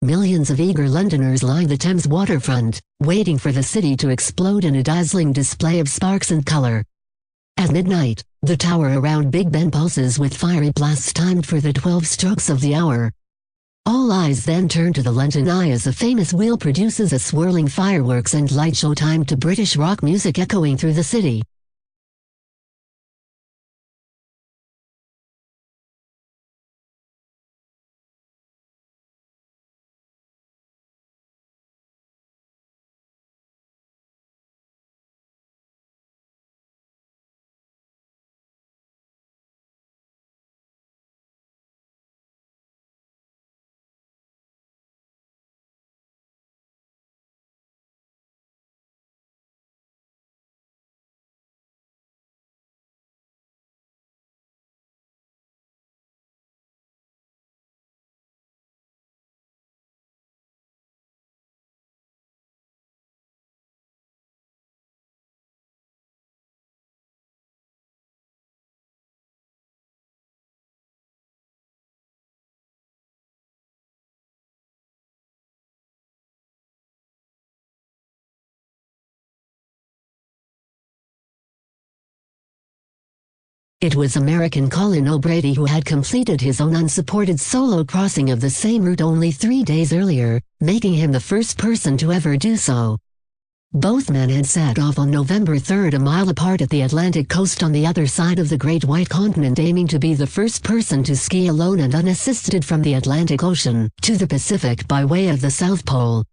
Millions of eager Londoners line the Thames waterfront, waiting for the city to explode in a dazzling display of sparks and color. At midnight, the tower around Big Ben pulses with fiery blasts timed for the 12 strokes of the hour. All eyes then turn to the London Eye as a famous wheel produces a swirling fireworks and light show timed to British rock music echoing through the city. It was American Colin O'Brady who had completed his own unsupported solo crossing of the same route only 3 days earlier, making him the first person to ever do so. Both men had set off on November 3 a mile apart at the Atlantic coast on the other side of the Great White Continent, aiming to be the first person to ski alone and unassisted from the Atlantic Ocean to the Pacific by way of the South Pole.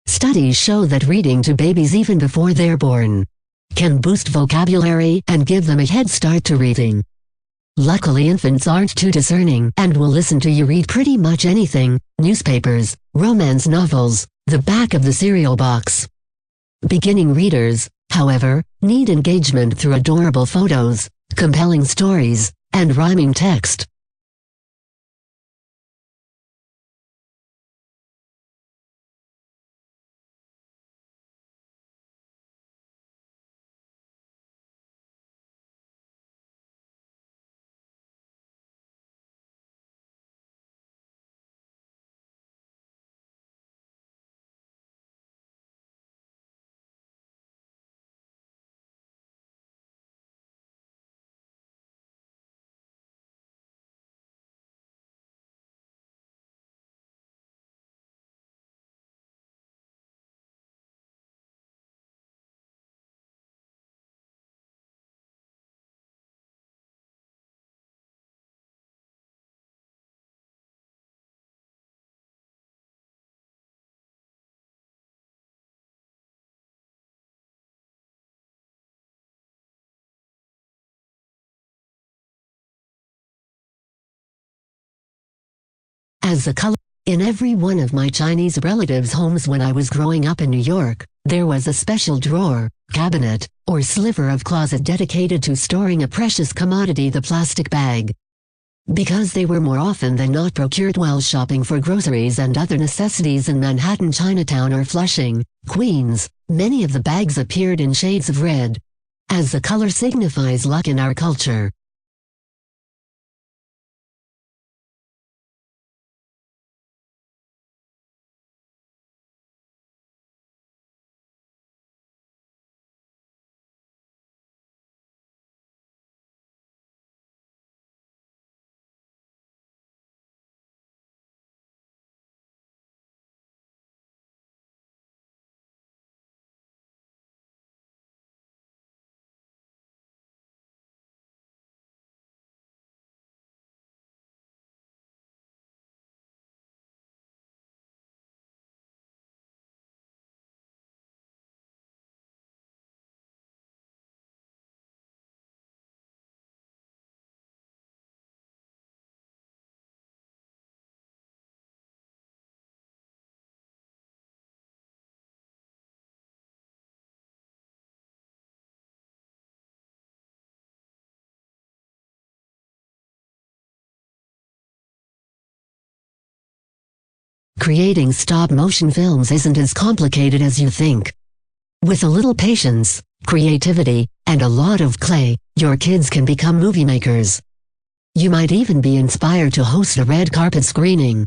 Studies show that reading to babies even before they're born can boost vocabulary and give them a head start to reading. Luckily, infants aren't too discerning and will listen to you read pretty much anything: newspapers, romance novels, the back of the cereal box. Beginning readers, however, need engagement through adorable photos, compelling stories, and rhyming text. As a color in every one of my Chinese relatives' homes when I was growing up in New York, there was a special drawer, cabinet, or sliver of closet dedicated to storing a precious commodity, the plastic bag. Because they were more often than not procured while shopping for groceries and other necessities in Manhattan, Chinatown, or Flushing, Queens, many of the bags appeared in shades of red, as the color signifies luck in our culture. Creating stop-motion films isn't as complicated as you think. With a little patience, creativity, and a lot of clay, your kids can become movie makers. You might even be inspired to host a red carpet screening.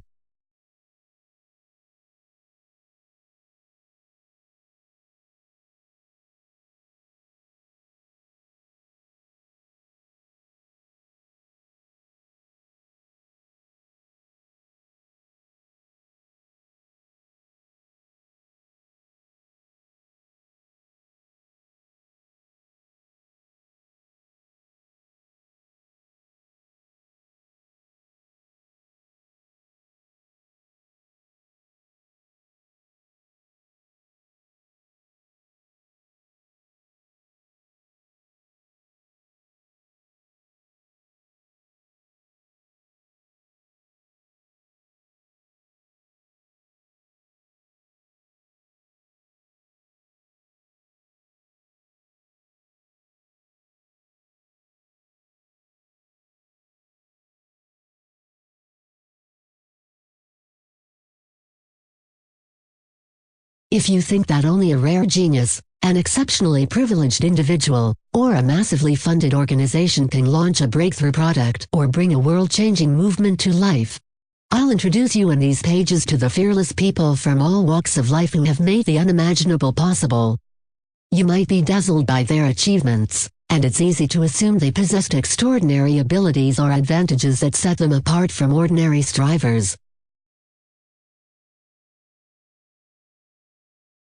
If you think that only a rare genius, an exceptionally privileged individual, or a massively funded organization can launch a breakthrough product or bring a world-changing movement to life, I'll introduce you in these pages to the fearless people from all walks of life who have made the unimaginable possible. You might be dazzled by their achievements, and it's easy to assume they possessed extraordinary abilities or advantages that set them apart from ordinary strivers.